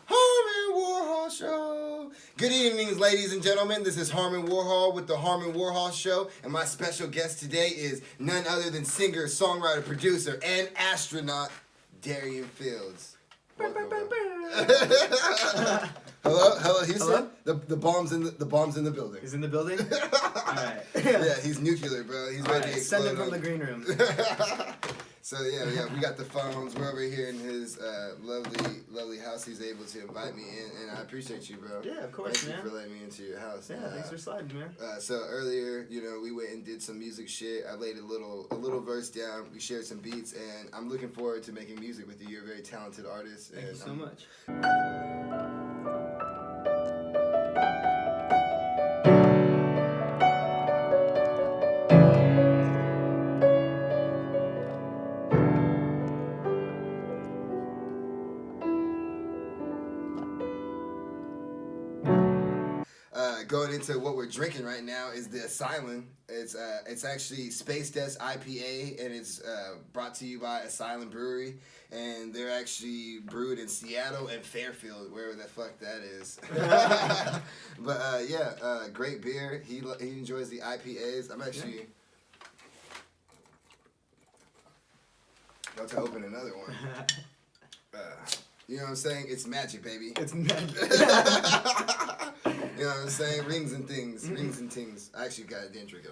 Harmon Warhol Show. Good evening, ladies and gentlemen. This is Harmon Warhol with the Harmon Warhol Show, and my special guest today is none other than singer, songwriter, producer, and astronaut DARiEN Fields. Hello, Houston. Hello? The bomb's in the building. He's in the building? Alright. Yeah, he's nuclear, bro. He's ready to explode. Send him from the green room. So yeah, we got the phones. We're over here in his lovely house. He's able to invite me in, and I appreciate you, bro. Yeah, of course, Thank man. you for letting me into your house. Yeah, thanks for sliding, man. So earlier, we went and did some music shit. I laid a little verse down. We shared some beats, and I'm looking forward to making music with you. You're a very talented artist. Thank you so much. Going into what we're drinking right now is the Asylum. It's actually Space Death IPA, and it's brought to you by Asylum Brewery, and they're actually brewed in Seattle and Fairfield, wherever the fuck that is. But great beer. He enjoys the IPAs. I'm actually about to open another one. You know what I'm saying? It's magic, baby. It's magic. You know what I'm saying? Rings and things. Rings and things. I actually didn't drink it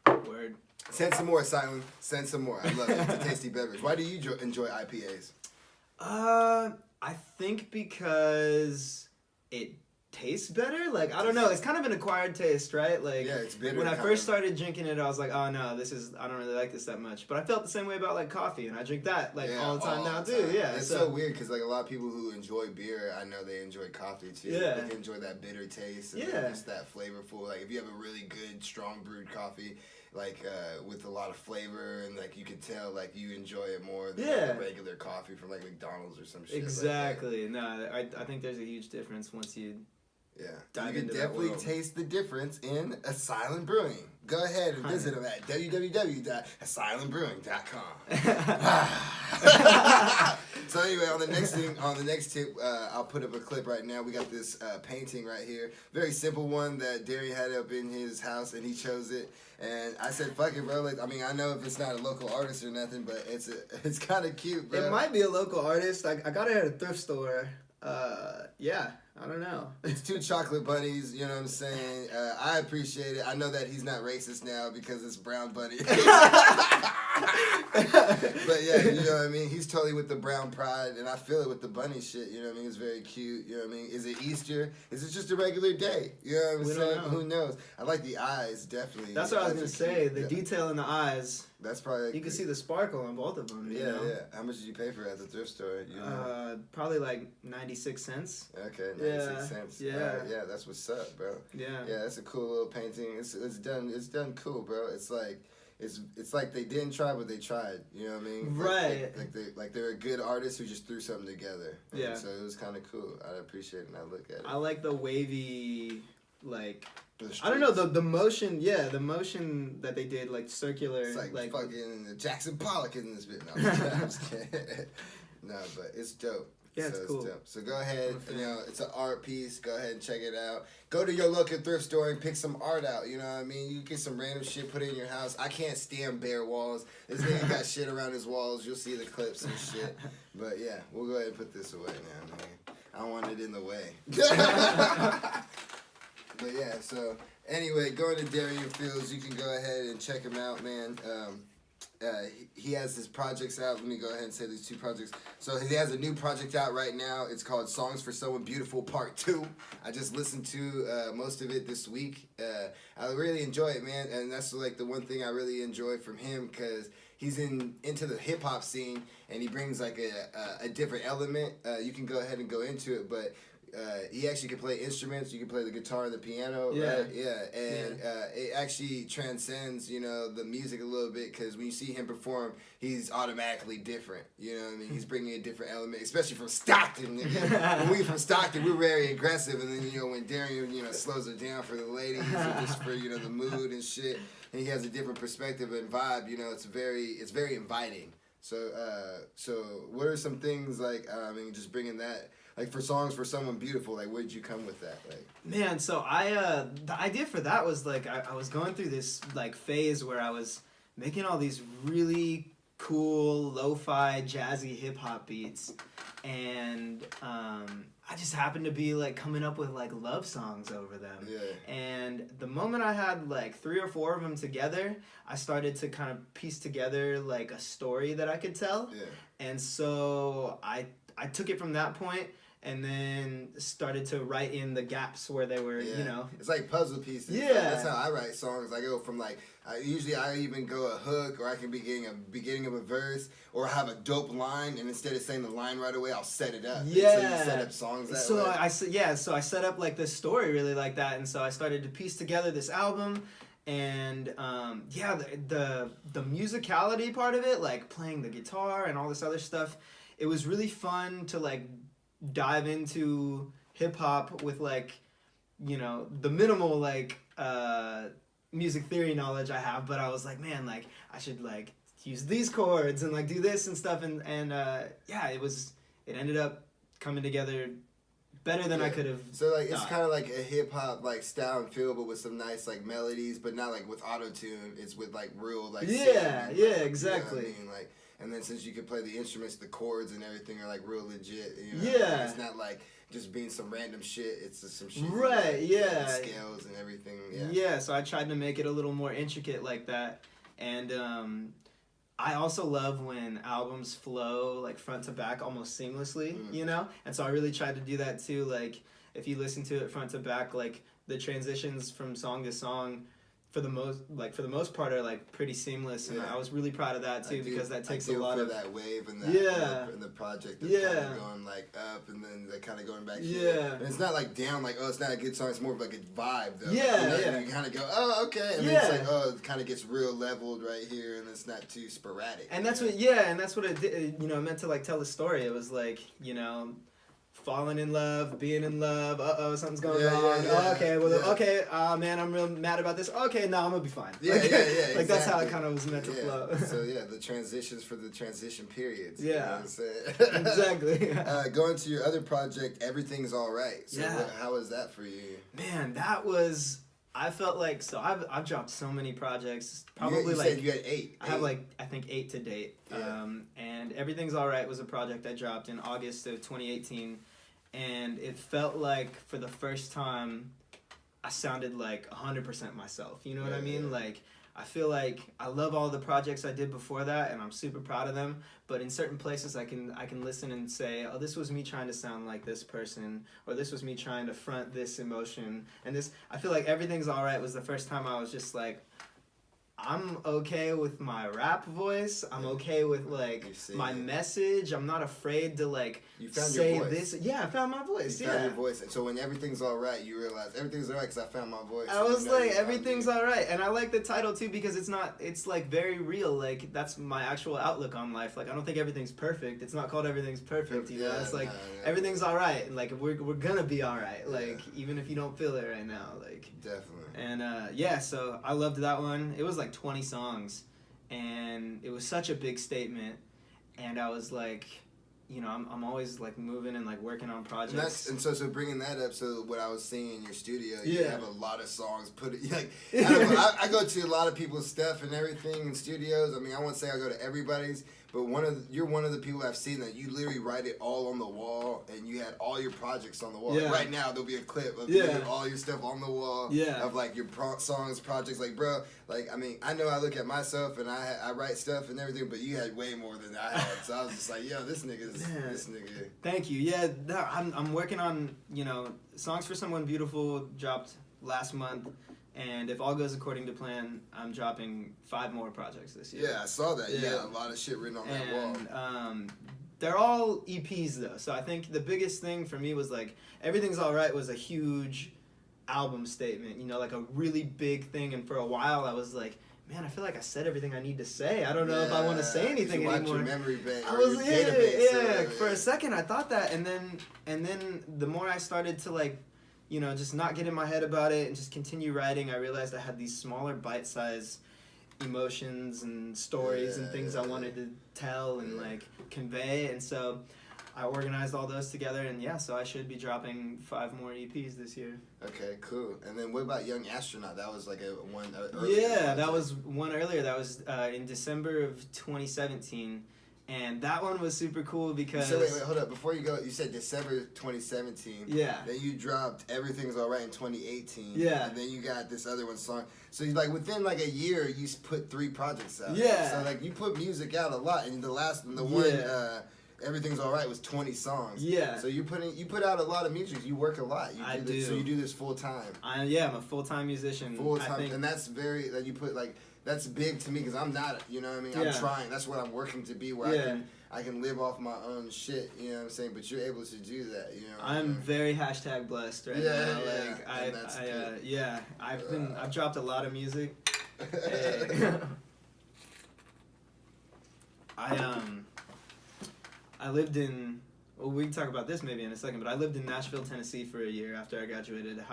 all. Word. Send some more, Asylum. Send some more. I love it. It's a tasty beverage. Why do you enjoy IPAs? I think because it tastes better. Like, I don't know. It's kind of an acquired taste, right? Like, yeah, it's bitter. When I first started drinking it, I was like, oh no, I don't really like this that much. But I felt the same way about like coffee, and I drink that all the time now too. Yeah, it's so weird because like a lot of people who enjoy beer, I know they enjoy coffee too. Yeah, they enjoy that bitter taste and just that flavorful. Like if you have a really good, strong brewed coffee, like with a lot of flavor, and like you can tell like you enjoy it more than like, a regular coffee from like McDonald's or some shit. Exactly. Like No, I think there's a huge difference once you. Yeah, you can definitely taste the difference in Asylum Brewing. Go ahead and visit them at www.asylumbbrewing.com. So anyway, on the next tip, I'll put up a clip right now. We got this painting right here, very simple one that DARiEN had up in his house, and he chose it. And I said, "Fuck it, bro." Like, I mean, I know if it's not a local artist or nothing, but it's kind of cute, bro. It might be a local artist. I got it at a thrift store. Yeah. I don't know. It's two chocolate bunnies, you know what I'm saying? I appreciate it. I know that he's not racist now because it's brown bunny. But yeah, you know what I mean? He's totally with the brown pride, and I feel it with the bunny shit, you know what I mean? It's very cute, you know what I mean? Is it Easter? Is it just a regular day? You know what I'm saying? Who knows? I like the eyes, definitely. That's what I was going to say. The detail in the eyes. That's probably... You can see the sparkle on both of them, you know? Yeah. How much did you pay for it at the thrift store? You know? Probably like 96 cents. Okay, 96 cents. Yeah. Yeah, that's what's up, bro. Yeah. Yeah, that's a cool little painting. It's done cool, bro. It's like they didn't try, but they tried. You know what I mean? Right. Like they're a good artist who just threw something together. Yeah. So it was kind of cool. I appreciate it and I look at it. I like the wavy, like... I don't know, the motion, the motion that they did, like circular. It's like fucking Jackson Pollock in this bit. No, I'm just kidding. No, but it's dope. Yeah, it's cool. Dope. So go ahead, it's an art piece. Go ahead and check it out. Go to your local thrift store and pick some art out. You know what I mean? You get some random shit put in your house. I can't stand bare walls. This nigga got shit around his walls. You'll see the clips and shit. But yeah, we'll go ahead and put this away now, man. I don't want it in the way. But yeah, so anyway, going to DARiEN Fields, you can go ahead and check him out, man. He has his projects out. Let me go ahead and say these two projects. So he has a new project out right now. It's called Songs for Someone Beautiful Part 2. I just listened to most of it this week. I really enjoy it, man. And that's like the one thing I really enjoy from him because he's into the hip-hop scene and he brings like a different element. You can go ahead and go into it, but he actually can play instruments. You can play the guitar and the piano, Yeah. right? Yeah, and it actually transcends, you know, the music a little bit, because when you see him perform, he's automatically different. You know what I mean? He's bringing a different element, especially from Stockton. When we from Stockton, we're very aggressive, and then, you know, when DARiEN, you know, slows it down for the ladies or just for, you know, the mood and shit, and he has a different perspective and vibe. You know, it's very inviting. So, what are some things like? I mean, just bringing that. Like, for songs for someone beautiful, like, where'd you come with that? Like, man, so the idea for that was like I was going through this like phase where I was making all these really cool lo-fi jazzy hip hop beats, and I just happened to be like coming up with like love songs over them. Yeah. And the moment I had like 3 or 4 of them together, I started to kind of piece together like a story that I could tell. Yeah. And so I took it from that point, and then started to write in the gaps where they were, you know. It's like puzzle pieces. Yeah. Like, that's how I write songs. I go from like, I even go a hook, or I can begin a beginning of a verse, or have a dope line, and instead of saying the line right away, I'll set it up. Yeah. So you set up songs that way. So I set up like this story really like that, and so I started to piece together this album. And the musicality part of it, like playing the guitar and all this other stuff, it was really fun to like dive into hip hop with like, you know, the minimal like music theory knowledge I have, but I was like, man, like I should like use these chords and like do this and stuff, and it ended up coming together better than I could have. So like it's kind of like a hip hop like style and feel, but with some nice like melodies, but not like with auto tune. It's with like real like exactly. You know what I mean? Like, and then since you can play the instruments, the chords and everything are like real legit. You know? Yeah. It's not like just being some random shit. It's just some shit. Right. Like, yeah. Scales and everything. Yeah. Yeah. So I tried to make it a little more intricate like that, and I also love when albums flow like front to back almost seamlessly, you know? And so I really tried to do that too. Like if you listen to it front to back, like the transitions from song to song for the most part are like pretty seamless, and I was really proud of that too, because that takes a lot of that wave and that in the project that's kind of going like up and then they're kind of going back here. And it's not like down, like, oh, it's not a good song, it's more of like a vibe though. You kind of go, oh, okay, and then it's like, oh, it kind of gets real leveled right here, and it's not too sporadic. And that's what it did, you know, it meant to like tell a story. It was like, you know, falling in love, being in love, something's going wrong. Okay, man, I'm real mad about this. Okay, no, I'm gonna be fine. Like exactly. That's how it kind of was meant to flow. So the transitions for the transition periods. Yeah. You know what I'm saying? Exactly. Going to your other project, Everything's Alright. So how was that for you? Man, that was, I felt like, so I've dropped so many projects. Probably you said you had 8. I have like, I think 8 to date. Yeah. And Everything's Alright was a project I dropped in August of 2018. And it felt like for the first time I sounded like 100% myself. You know what I mean? Yeah. Like I feel like I love all the projects I did before that, and I'm super proud of them. But in certain places I can listen and say, oh, this was me trying to sound like this person, or this was me trying to front this emotion. And this, I feel like Everything's Alright was the first time I was just like, I'm okay with my rap voice. I'm okay with like my message. I'm not afraid to like say this. Yeah, I found my voice. You found your voice. And so when Everything's Alright, you realize everything's alright because I found my voice. I was like, everything's alright, and I like the title too because it's like very real. Like that's my actual outlook on life. Like I don't think everything's perfect. It's not called Everything's Perfect. You know, it's like everything's alright, and like we're gonna be alright. Like even if you don't feel it right now, like definitely. And so I loved that one. It was like 20 songs, and it was such a big statement, and I was like, you know, I'm always like moving and like working on projects. And so bringing that up, so what I was seeing in your studio, you have a lot of songs like I go to a lot of people's stuff and everything in studios. I mean, I won't say I go to everybody's, but you're one of the people I've seen that you literally write it all on the wall, and you had all your projects on the wall. Like right now, there'll be a clip of you all your stuff on the wall of like your songs, projects. Like, bro, like I mean, I know I look at myself and I write stuff and everything, but you had way more than I had. So I was just like, yo, this nigga. Thank you. Yeah, no, I'm working on, you know, Songs for Someone Beautiful dropped last month. And if all goes according to plan, I'm dropping 5 more projects this year. Yeah, I saw that. You got a lot of shit written on that wall. they're all EPs though. So I think the biggest thing for me was like Everything's Alright was a huge album statement, you know, like a really big thing. And for a while I was like, man, I feel like I said everything I need to say. I don't know if I want to say anything anymore. Your memory bank I was your database. yeah. For a second I thought that, and then the more I started to like, you know, just not get in my head about it and just continue writing, I realized I had these smaller bite-sized emotions and stories and things I wanted to tell and like convey, and so I organized all those together, and so I should be dropping 5 more EPs this year. Okay, cool. And then what about Young Astronaut? That was like a one earlier. Yeah, that was one earlier. That was in December of 2017. And that one was super cool because... So wait, hold up. Before you go, you said December 2017. Yeah. Then you dropped Everything's Alright in 2018. Yeah. And then you got this other one song. So you like within like a year, you put 3 projects out. Yeah. So like you put music out a lot, and the one Everything's Alright was 20 songs. Yeah. So you put out a lot of music. You work a lot. I do. So you do this full time. I'm a full-time musician. Full time, and that's you put like. That's big to me because I'm not, you know what I mean? I'm trying. That's what I'm working to be, where I can live off my own shit, you know what I'm saying? But you're able to do that, you know what I'm very #blessed right now. Like, I've dropped a lot of music. I lived in, well, we can talk about this maybe in a second, but I lived in Nashville, Tennessee for a year after I graduated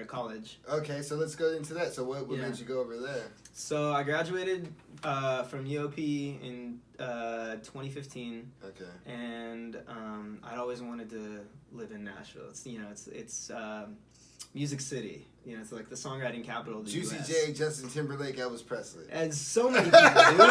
college. Okay, so let's go into that. So what made you go over there? So I graduated from UOP in 2015. Okay. And I'd always wanted to live in Nashville. It's Music City. You know, it's like the songwriting capital of the Juicy US. J, Justin Timberlake, Elvis Presley. And so many people, dude.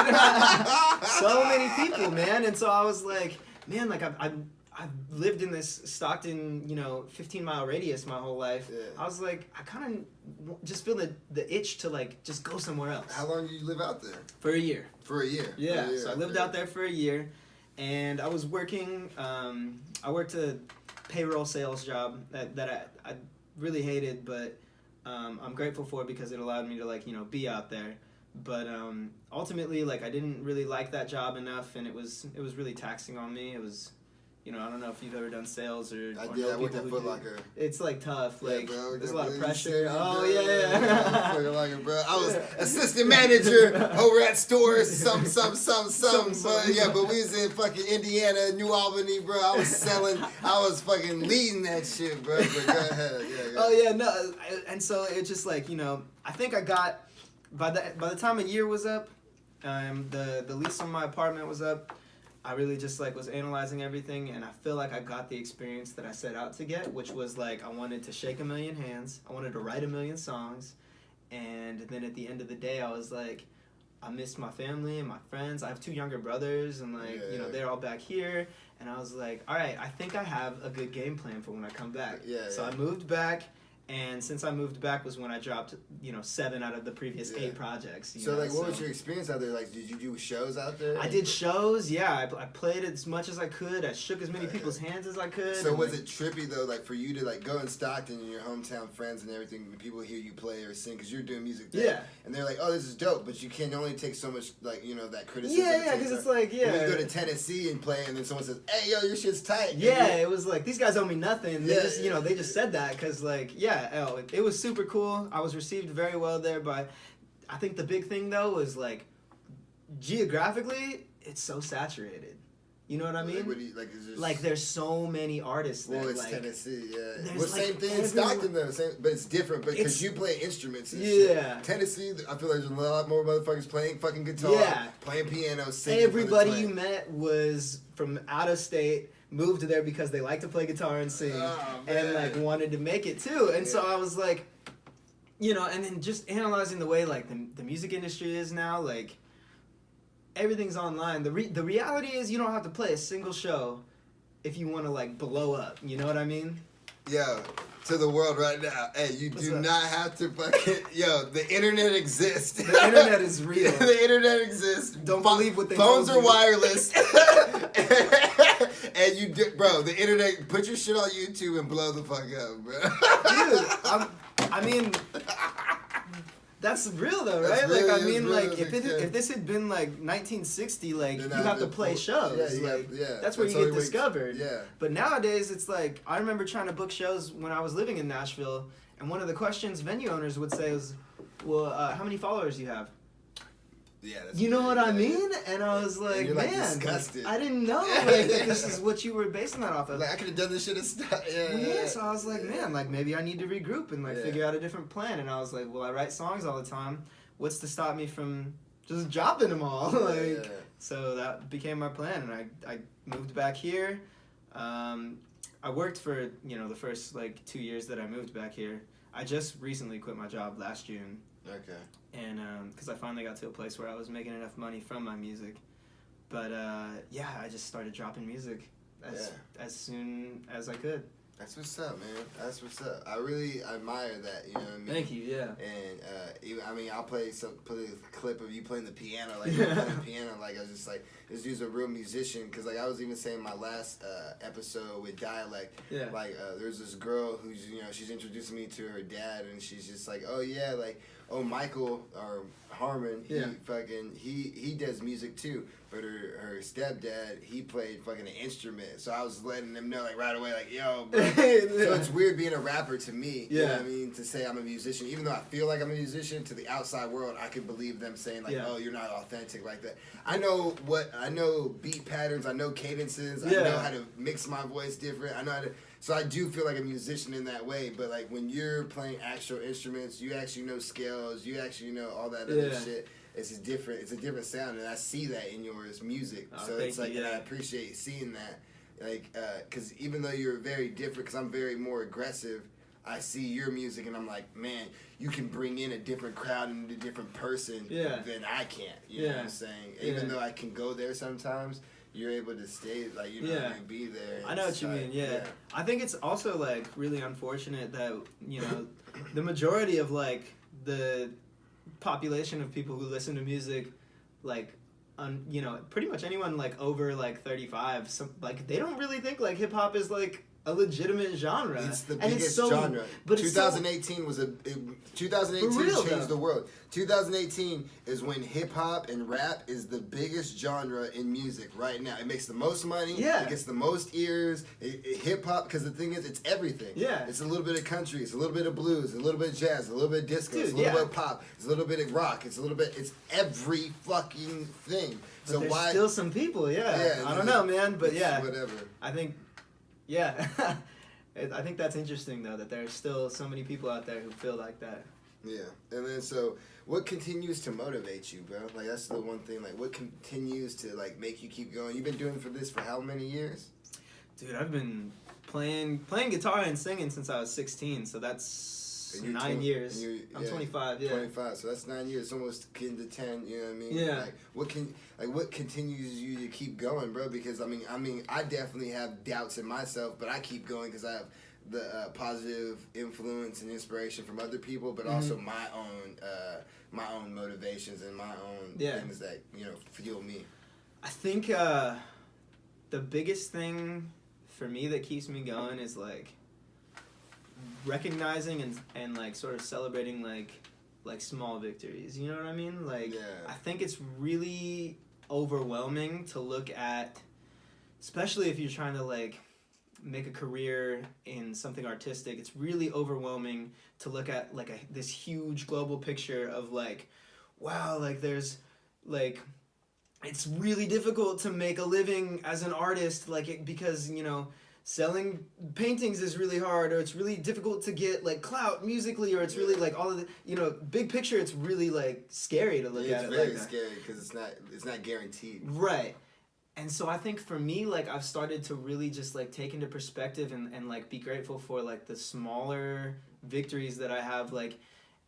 So many people, man. And so I was like, man, like I've lived in this Stockton, 15-mile radius my whole life. Yeah. I was like, I kind of just feel the itch to like just go somewhere else. How long did you live out there? For a year. For a year? Yeah, so I lived out there for a year, and I was working, I worked a payroll sales job that I really hated, but I'm grateful for it because it allowed me to be out there. But ultimately, I didn't really like that job enough, and it was really taxing on me. It was, I don't know if you've ever done sales or I did. I worked at Foot Locker. It's tough. Yeah, bro, there's a lot of pressure. Foot Locker, bro. I was assistant manager over at stores. Some. But we was in fucking Indiana, New Albany, bro. I was selling. I was fucking leading that shit, bro. But go ahead. Yeah. Oh yeah, no. And so it's just I think I got by the time a year was up, the lease on my apartment was up. I really just was analyzing everything, and I feel like I got the experience that I set out to get, which was I wanted to shake 1 million hands, I wanted to write 1 million songs, and then at the end of the day I was like, I miss my family and my friends. I have 2 younger brothers, and they're all back here, and I was like, all right, I think I have a good game plan for when I come back. So I moved back. And since I moved back was when I dropped, 7 out of the previous 8 projects. So, what was your experience out there? Did you do shows out there? I did shows, yeah. I played as much as I could. I shook as many people's hands as I could. So, was it trippy, though, for you to, go in Stockton and your hometown friends and everything, when people hear you play or sing, because you're doing music there. Yeah. And they're like, oh, this is dope, but you can only take so much, that criticism. Yeah, because it's When you go to Tennessee and play, and then someone says, hey, yo, your shit's tight. Yeah, it was these guys owe me nothing. They they just said that, because, it was super cool. I was received very well there, but I think the big thing though was geographically, it's so saturated. You know what I mean? There's so many artists there. Well, it's Tennessee, yeah. Well, same thing in Stockton though, but it's different because you play instruments and shit. Tennessee, I feel like there's a lot more motherfuckers playing fucking guitar, playing piano, singing. Everybody you met was from out of state. Moved there because they like to play guitar and sing, and wanted to make it too. And so I was and then just analyzing the way the music industry is now, everything's online. The reality is you don't have to play a single show if you want to blow up. You know what I mean? Yo, to the world right now. Hey, you do not have to fucking... Yo, the internet exists. The internet is real. The internet exists. Don't believe what they Phones are wireless. And you do... Bro, the internet... Put your shit on YouTube and blow the fuck up, bro. Dude, I mean... That's real though, That's right? really- like I it's mean, real, like it's if this had been like 1960, like Then you I have to would play pull- shows. yeah, like yeah, that's where you how get it works. discovered. Yeah. But nowadays, it's like I remember trying to book shows when I was living in Nashville, and one of the questions venue owners would say was, "Well, how many followers do you have?" Yeah, that's You know what I yeah. mean? And I was And like, you're, like, man, disgusted. I didn't know Yeah, like, that yeah. this is what you were basing that off of. Like I could have done this shit and stuff. Yeah, Well, yeah. yeah, so I was like, man, like maybe I need to regroup and like Yeah. figure out a different plan. And I was like, well, I write songs all the time. What's to stop me from just dropping them all? like, yeah. so that became my plan, and I moved back here. I worked for the first like 2 years that I moved back here. I just recently quit my job last June. Okay. And because I finally got to a place where I was making enough money from my music. But yeah, I just started dropping music as soon as I could. That's what's up, man. That's what's up. I really admire that. You know what I mean? Thank you. Yeah. And I mean, I'll play a clip of you playing the piano, like you playing the piano. Like I was just like, this dude's a real musician. Cause like I was even saying my last episode with Dialect. Yeah. Like there's this girl who's she's introducing me to her dad, and she's just like, oh yeah, like Michael or Harmon, he does music too. But her stepdad, he played fucking an instrument. So I was letting them know like right away, like, yo, bro. So it's weird being a rapper to me. You know what I mean? To say I'm a musician. Even though I feel like I'm a musician, to the outside world, I could believe them saying like, oh, you're not authentic like that. I know beat patterns, I know cadences, I know how to mix my voice different. I know how to. So I do feel like a musician in that way, but like when you're playing actual instruments, you actually know scales, you actually know all that other shit. It's a different sound, and I see that in your music. So it's like, and I appreciate seeing that, like, because even though you're very different, because I'm very more aggressive, I see your music and I'm like, man, you can bring in a different crowd and a different person than I can't. You know what I'm saying? Even though I can go there sometimes. You're able to stay, like, and be there. I know what you mean, I think it's also, like, really unfortunate that, the majority of, like, the population of people who listen to music, like, pretty much anyone, like, over, like, 35, like, they don't really think, like, hip-hop is, like, a legitimate genre. It's the biggest genre. But 2018 changed the world. 2018 is when hip hop and rap is the biggest genre in music right now. It makes the most money. Yeah. It gets the most ears. Hip hop, because the thing is, it's everything. Yeah. It's a little bit of country. It's a little bit of blues. A little bit of jazz. A little bit of disco. It's a little bit of pop. It's a little bit of rock. It's every fucking thing. But so there's still some people. I don't know, man. But whatever. I think. Yeah, I think that's interesting though, that there's still so many people out there who feel like that. Yeah, and then so what continues to motivate you, bro? Like that's the one thing. Like what continues to like make you keep going? You've been doing this for how many years? Dude, I've been playing guitar and singing since I was 16, so that's 9 years. I'm 25. 25. So that's 9 years, almost akin to 10. You know what I mean? Yeah. What continues you to keep going, bro? Because I mean, I definitely have doubts in myself, but I keep going because I have the positive influence and inspiration from other people, but also my own motivations and my own things that fuel me. I think the biggest thing for me that keeps me going is like recognizing and like sort of celebrating like small victories. You know what I mean? Like I think it's really overwhelming to look at, especially if you're trying to like make a career in something artistic. It's really overwhelming to look at like this huge global picture of like, wow, like there's like it's really difficult to make a living as an artist, like because selling paintings is really hard, or it's really difficult to get like clout musically, or it's really like all of the big picture. It's really like scary to look at it. It's very scary because it's not guaranteed. Right. And so I think for me, like I've started to really just like take into perspective and like be grateful for like the smaller victories that I have. Like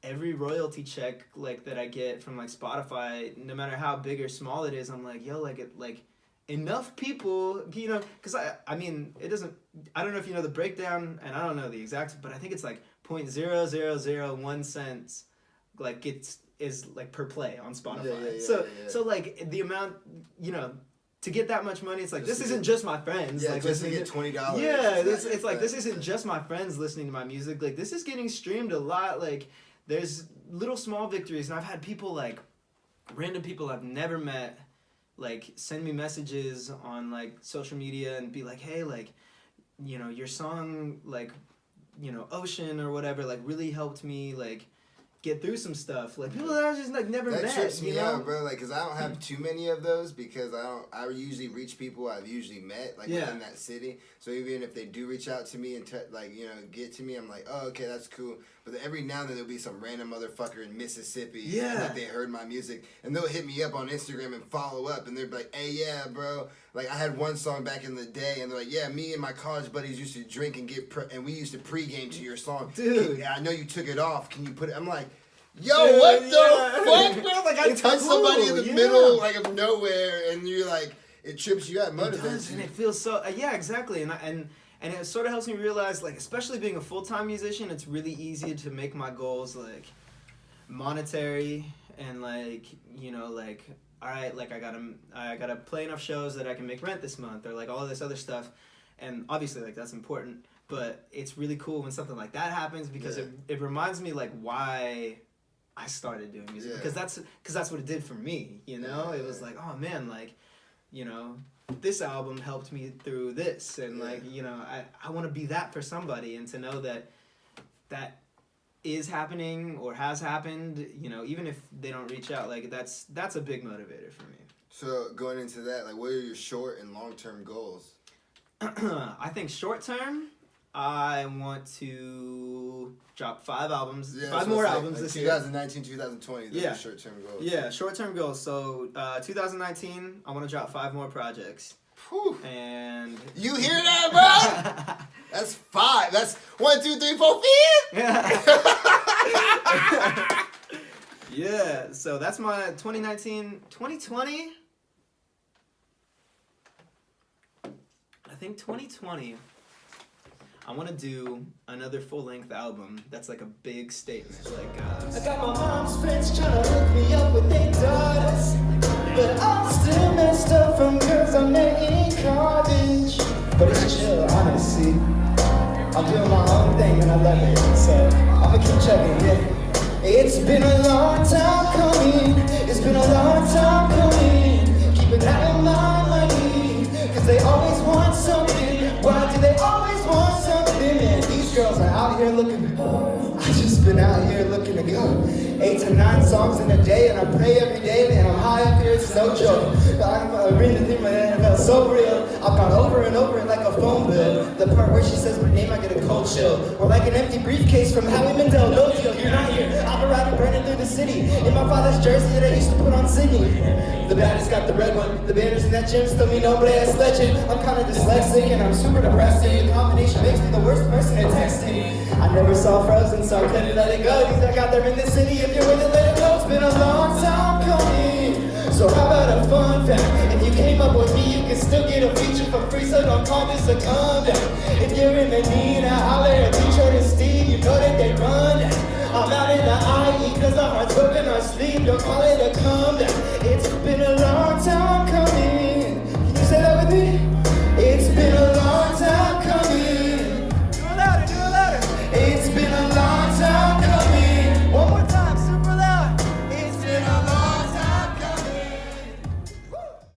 every royalty check like that I get from like Spotify, no matter how big or small it is, I'm like, yo, like enough people, because I mean, it doesn't, I don't know if you know the breakdown, and I don't know the exact, but I think it's like 0.0001 cents, like is like per play on Spotify. So like the amount, to get that much money, it's like, this isn't just my friends. Yeah, like just to get $20. Yeah, it's like, this isn't just my friends listening to my music. Like, this is getting streamed a lot. Like, there's little small victories, and I've had people like random people I've never met like send me messages on like social media and be like, hey, like, you know, your song, like, you know, Ocean or whatever, like really helped me like get through some stuff. Like people that I just like never met. That trips me you know? out, bro. Like, cause I don't have too many of those because I usually reach people I've usually met like within that city. So even if they do reach out to me and like, you know, get to me, I'm like, oh, okay, that's cool. But every now and then there'll be some random motherfucker in Mississippi that they heard my music and they'll hit me up on Instagram and follow up and they're like, hey, yeah, bro. Like I had one song back in the day and they're like, yeah, me and my college buddies used to drink and and we used to pregame to your song. Dude. I know you took it off. Can you put it? I'm like, yo, what the fuck, bro? Like, I touched somebody in the middle, like, of nowhere, and you're like, it trips you out, motivates you. And it feels so, yeah, exactly. And it sort of helps me realize, like, especially being a full-time musician, it's really easy to make my goals, like, monetary and, like, you know, like, all right, like, I gotta play enough shows that I can make rent this month, or, like, all of this other stuff. And obviously, like, that's important, but it's really cool when something like that happens because it reminds me, like, why I started doing music, because that's what it did for me, you know. It was like, oh man, like, you know, this album helped me through this, and like, you know, I want to be that for somebody, and to know that is happening or has happened, you know, even if they don't reach out, like that's a big motivator for me. So going into that, like, what are your short and long-term goals? I think short term, I want to drop 5 albums, 5 more albums this year. 2019, 2020, those are short-term goals. Yeah, short-term goals. So 2019, I want to drop 5 more projects. Whew. And you hear that, bro? That's 5. That's 1, 2, 3, 4, 5. Yeah, so that's my 2019, 2020. I think 2020. I want to do another full-length album that's like a big statement. Like, I got my mom's friends trying to hook me up with their daughters, but I'm still messed up from girls I met in college. But it's chill, honestly. I'm doing my own thing and I love it, so I'ma keep chugging, yeah. It's been a long time coming. It's been a long time coming. Keeping that in my money, 'cause they always want something. Why do they always want something? Man, these girls are out here looking. I just been out here looking to go 8 to 9 songs in a day, and I pray every day, man. I'm high up here, it's no joke. I'm reading the theme of the NFL, so real. I've gone over and over it like a phone bill. The part where she says my name, I get a cold chill. Or like an empty briefcase from Howie Mandel. No deal, you're not here. I'm riding, burning through the city in my father's jersey that I used to put on Sydney. The baddest got the red one. The banners in that gym still me nombre es legend. I'm kind of dyslexic and I'm super depressing. The combination makes me the worst person at texting. I never saw Frozen, so I couldn't let it go. These I got there in the city. If you're with it, let it go. It's been a long time coming. So how about a fun fact? If you came up with me, you can still get a feature for free, so don't call this a comeback. If you're in the need, holler at Detroit and Steve, you know that they run that. I'm out in the IE, 'cause our hearts broken, our sleep, don't call it a comeback.